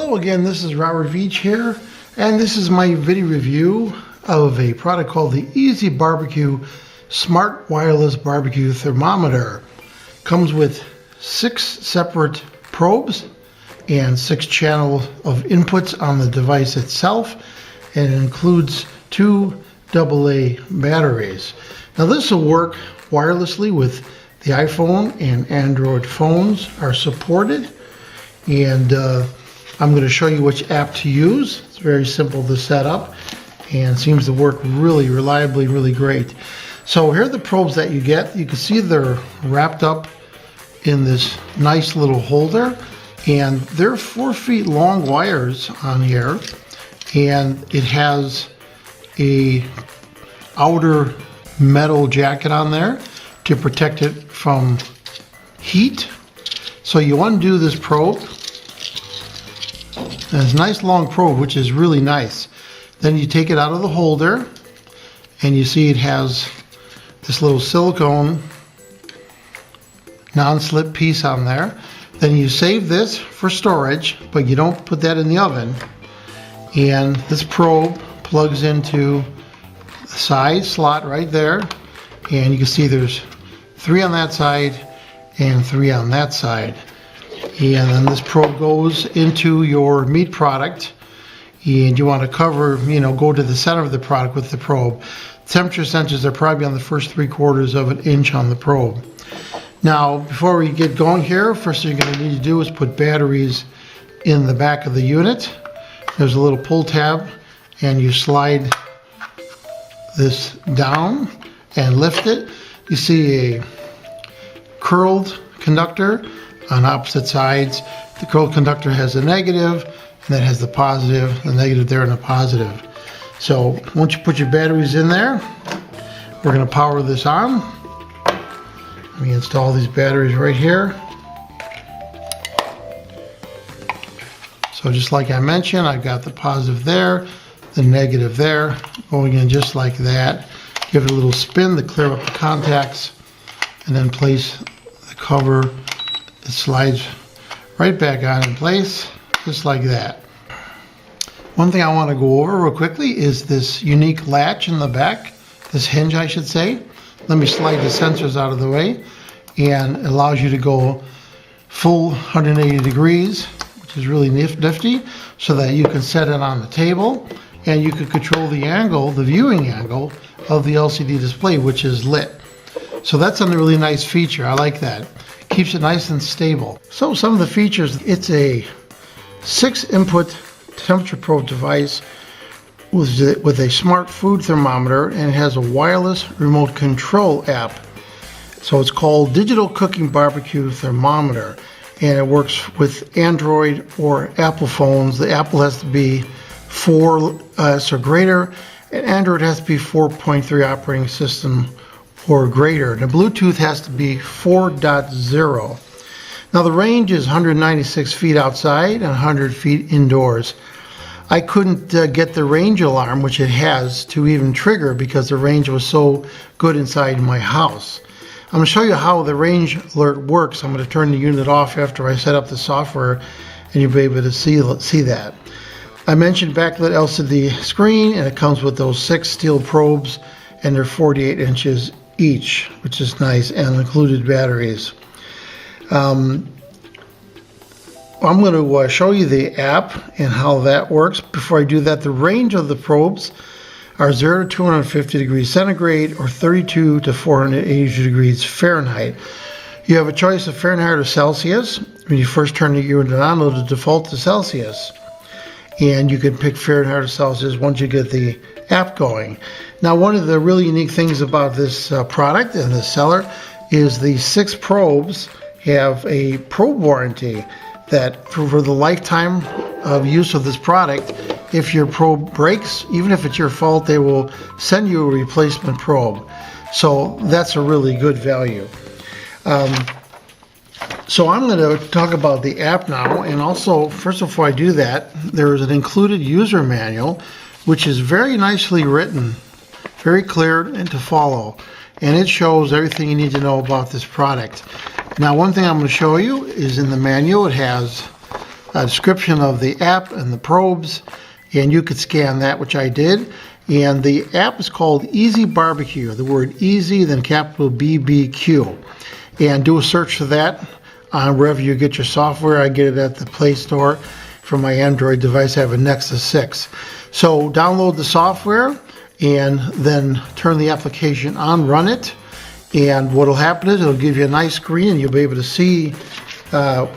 Hello again, this is Robert Veach here, and this is my video review of a product called the Easy Barbecue Smart Wireless Barbecue Thermometer. Comes with 6 separate probes and 6 channels of inputs on the device itself, and it includes 2 AA batteries. Now this will work wirelessly with the iPhone, and Android phones are supported, and I'm going to show you which app to use. It's very simple to set up and seems to work really reliably, really great. So here are the probes that you get. You can see they're wrapped up in this nice little holder, and they're 4 feet long wires on here, and it has a outer metal jacket on there to protect it from heat. So you undo this probe. And it's a nice long probe, which is really nice. Then you take it out of the holder, and you see it has this little silicone non-slip piece on there. Then you save this for storage, but you don't put that in the oven. And this probe plugs into the side slot right there, and you can see there's 3 on that side and 3 on that side. And then this probe goes into your meat product, and you want to cover, go to the center of the product with the probe. Temperature sensors are probably on the first 3/4 of an inch on the probe. Now, before we get going here, first thing you're going to need to do is put batteries in the back of the unit. There's a little pull tab, and you slide this down and lift it. You see a curled conductor on opposite sides. The curled conductor has a negative, and that has the positive, the negative there and the positive. So once you put your batteries in there, we're going to power this on. Let me install these batteries right here. So just like I mentioned, I've got the positive there, the negative there, going in just like that. Give it a little spin to clear up the contacts, and then place the cover. It slides right back on in place, just like that. One thing I want to go over real quickly is this unique latch in the back, this hinge I should say. Let me slide the sensors out of the way, and it allows you to go full 180 degrees, which is really nifty, so that you can set it on the table, and you can control the angle, the viewing angle of the LCD display, which is lit. So that's a really nice feature. I like that. Keeps it nice and stable. So some of the features, it's a 6 input temperature probe device with a smart food thermometer, and it has a wireless remote control app. So it's called Digital Cooking Barbecue Thermometer, and it works with Android or Apple phones. The Apple has to be 4S or greater, and Android has to be 4.3 operating system or greater. The Bluetooth has to be 4.0. Now the range is 196 feet outside and 100 feet indoors. I couldn't get the range alarm, which it has, to even trigger because the range was so good inside my house. I'm going to show you how the range alert works. I'm going to turn the unit off after I set up the software, and you'll be able to see that. I mentioned backlit LCD screen, and it comes with those 6 steel probes, and they're 48 inches each, which is nice, and included batteries. I'm going to show you the app and how that works. Before I do that, the range of the probes are 0 to 250 degrees centigrade or 32 to 480 degrees Fahrenheit. You have a choice of Fahrenheit or Celsius. When you first turn the unit on, it'll default to Celsius, and you can pick Fahrenheit or Celsius once you get the app going. Now, one of the really unique things about this product and the seller is the 6 probes have a probe warranty that for the lifetime of use of this product, if your probe breaks, even if it's your fault, they will send you a replacement probe. So that's a really good value. So I'm going to talk about the app now, and also, first before I do that, there is an included user manual, which is very nicely written, very clear and to follow, and it shows everything you need to know about this product. Now, one thing I'm going to show you is in the manual, it has description of the app and the probes, and you could scan that, which I did. And the app is called Easy Barbecue, the word easy, then capital BBQ. And do a search for that on wherever you get your software. I get it at the Play Store. For my Android device, I have a Nexus 6. So download the software and then turn the application on, run it. And what will happen is it'll give you a nice screen and you'll be able to see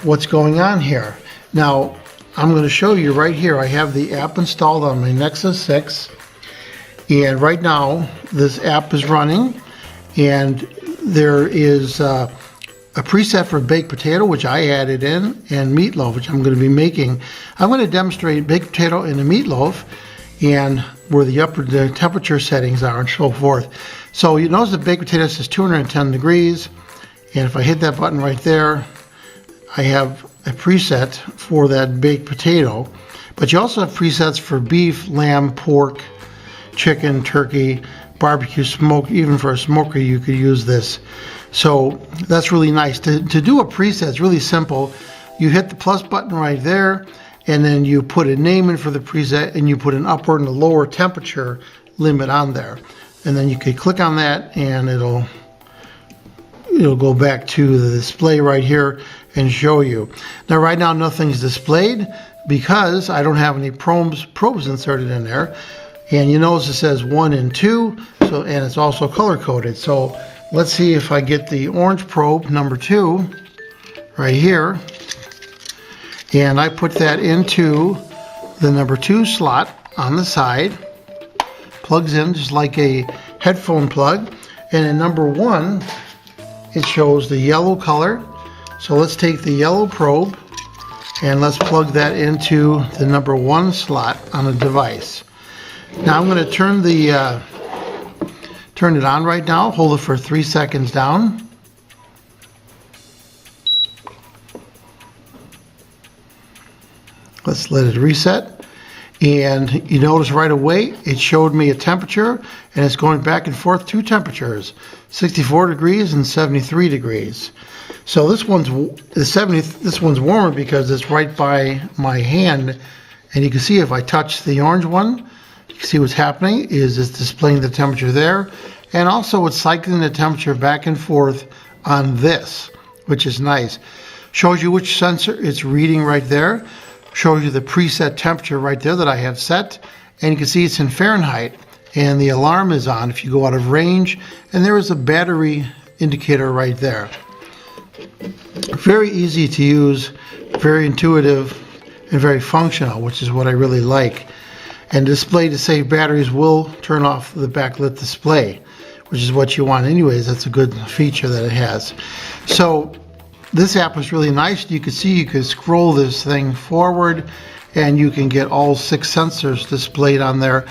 what's going on here. Now, I'm going to show you right here. I have the app installed on my Nexus 6. And right now, this app is running. And there is a preset for baked potato, which I added in, and meatloaf, which I'm going to be making. I'm going to demonstrate baked potato and a meatloaf and where the temperature settings are and so forth. So you notice the baked potato says 210 degrees. And if I hit that button right there, I have a preset for that baked potato. But you also have presets for beef, lamb, pork, chicken, turkey, barbecue, smoke. Even for a smoker, you could use this. So that's really nice. To do a preset, it's really simple. You hit the plus button right there, and then you put a name in for the preset, and you put an upper and a lower temperature limit on there. And then you could click on that, and it'll go back to the display right here and show you. Now right now nothing's displayed because I don't have any probes inserted in there. And you notice it says 1 and 2, and it's also color coded. So let's see if I get the orange probe number 2 right here, and I put that into the number 2 slot on the side. Plugs in just like a headphone plug, and in number 1 it shows the yellow color. So let's take the yellow probe and let's plug that into the number 1 slot on the device. Now I'm going to turn it on right now. Hold it for 3 seconds down. Let's let it reset. And you notice right away it showed me a temperature, and it's going back and forth 2 temperatures, 64 degrees and 73 degrees. So this one's warmer because it's right by my hand, and you can see if I touch the orange one, you can see what's happening is it's displaying the temperature there, and also it's cycling the temperature back and forth on this, which is nice. Shows you which sensor it's reading right there. Shows you the preset temperature right there that I have set, and you can see it's in Fahrenheit, and the alarm is on if you go out of range, and there is a battery indicator right there. Very easy to use, very intuitive, and very functional, which is what I really like. And display to save batteries will turn off the backlit display, which is what you want anyways. That's a good feature that it has. So this app is really nice. You can see you can scroll this thing forward, and you can get all 6 sensors displayed on there,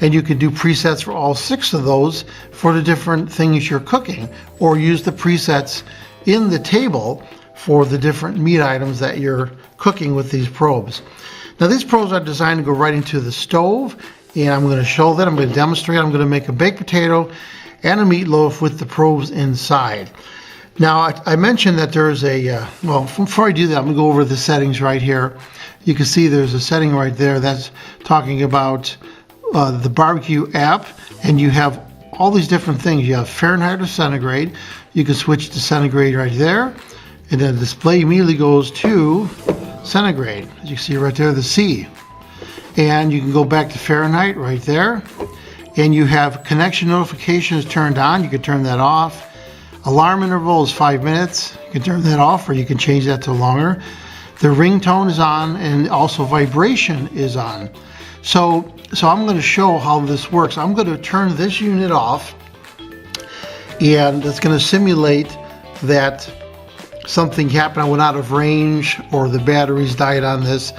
and you can do presets for all 6 of those for the different things you're cooking, or use the presets in the table for the different meat items that you're cooking with these probes. Now these probes are designed to go right into the stove, and I'm going to show that. I'm going to demonstrate. I'm going to make a baked potato and a meatloaf with the probes inside. Now I mentioned that there's well, before I do that, I'm going to go over the settings right here. You can see there's a setting right there that's talking about the barbecue app, and you have all these different things. You have Fahrenheit or centigrade. You can switch to centigrade right there, and then the display immediately goes to centigrade. As you can see right there, the C. And you can go back to Fahrenheit right there, and you have connection notifications turned on. You can turn that off. Alarm interval is 5 minutes. You can turn that off, or you can change that to longer. The ringtone is on, and also vibration is on. So I'm going to show how this works. I'm going to turn this unit off, and it's going to simulate that something happened. I went out of range, or the batteries died on this,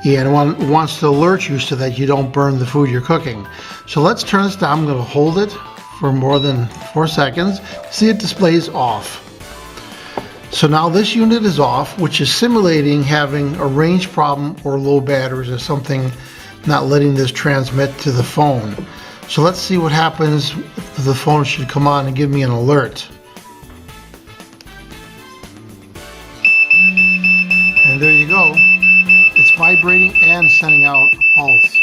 and it wants to alert you so that you don't burn the food you're cooking. So let's turn this down. I'm going to hold it for more than 4 seconds. See, it displays off. So now this unit is off, which is simulating having a range problem or low batteries or something not letting this transmit to the phone. So let's see what happens if the phone should come on and give me an alert. And there you go. vibrating and sending out a pulse.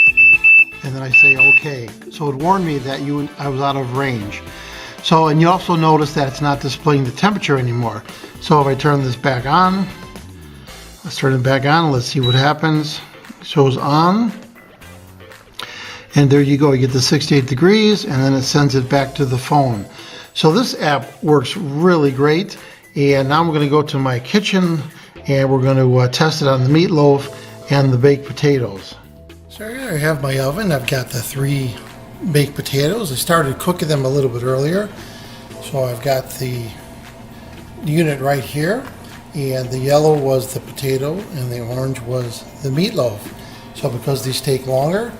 And then I say okay. So it warned me that I was out of range. So, and you also notice that it's not displaying the temperature anymore. So if I turn this back on, let's turn it back on, let's see what happens. It shows on. And there you go, you get the 68 degrees, and then it sends it back to the phone. So this app works really great. And now I'm going to go to my kitchen, and we're going to test it on the meatloaf and the baked potatoes. So here I have my oven. I've got the 3 baked potatoes. I started cooking them a little bit earlier. So I've got the unit right here, and the yellow was the potato and the orange was the meatloaf. So because these take longer,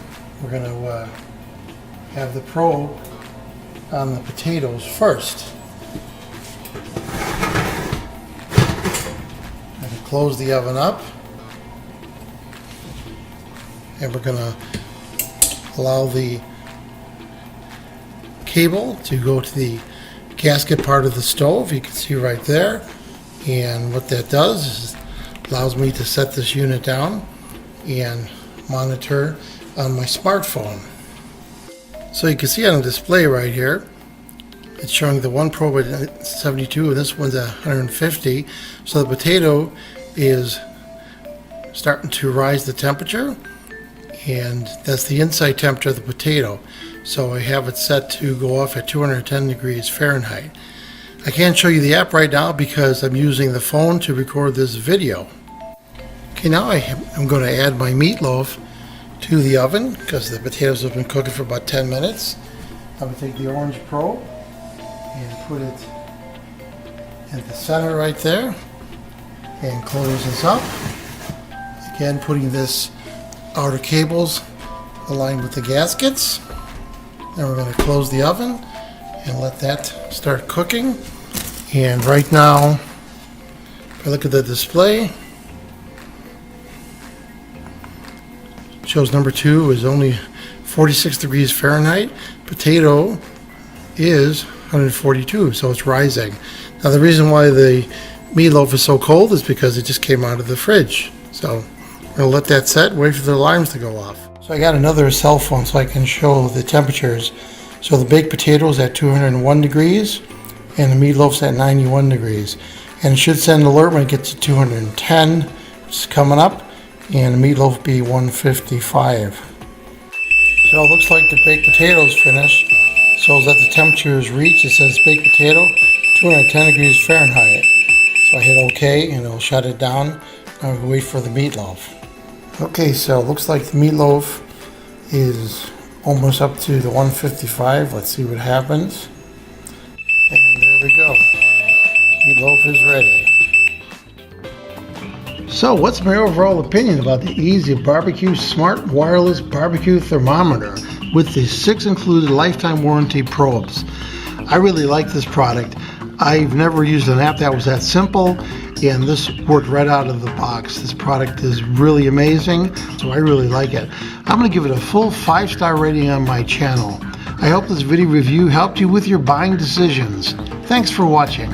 we're going to have the probe on the potatoes first. I'm going to close the oven up, and we're going to allow the cable to go to the gasket part of the stove. You can see right there. And what that does is allows me to set this unit down and monitor on my smartphone. So you can see on the display right here, it's showing the one probe at 72 and this one's at 150. So the potato is starting to rise the temperature, and that's the inside temperature of the potato. So I have it set to go off at 210 degrees Fahrenheit. I can't show you the app right now because I'm using the phone to record this video. Okay, now I'm going to add my meatloaf to the oven because the potatoes have been cooking for about 10 minutes. I'm going to take the orange probe and put it in the center right there and close this up. Again, putting this outer cables aligned with the gaskets. Then we're going to close the oven and let that start cooking. And right now, if I look at the display, it shows number 2 is only 46 degrees Fahrenheit. Potato is 142, so it's rising. Now the reason why the meatloaf is so cold is because it just came out of the fridge. So we're going to let that set, wait for the alarms to go off. So I got another cell phone so I can show the temperatures. So the baked potato is at 201 degrees and the meatloaf's at 91 degrees. And it should send an alert when it gets to 210, which is coming up, and the meatloaf will be 155. So it looks like the baked potato is finished. So that the temperature is reached, it says baked potato, 210 degrees Fahrenheit. So I hit OK and it'll shut it down. Now we wait for the meatloaf. Okay, so it looks like the meatloaf is almost up to the 155. Let's see what happens. And there we go. Meatloaf is ready. So what's my overall opinion about the Easy Barbecue Smart Wireless Barbecue Thermometer with the 6 included lifetime warranty probes? I really like this product. I've never used an app that was that simple, and this worked right out of the box. This product is really amazing, so I really like it. I'm going to give it a full 5-star rating on my channel. I hope this video review helped you with your buying decisions. Thanks for watching.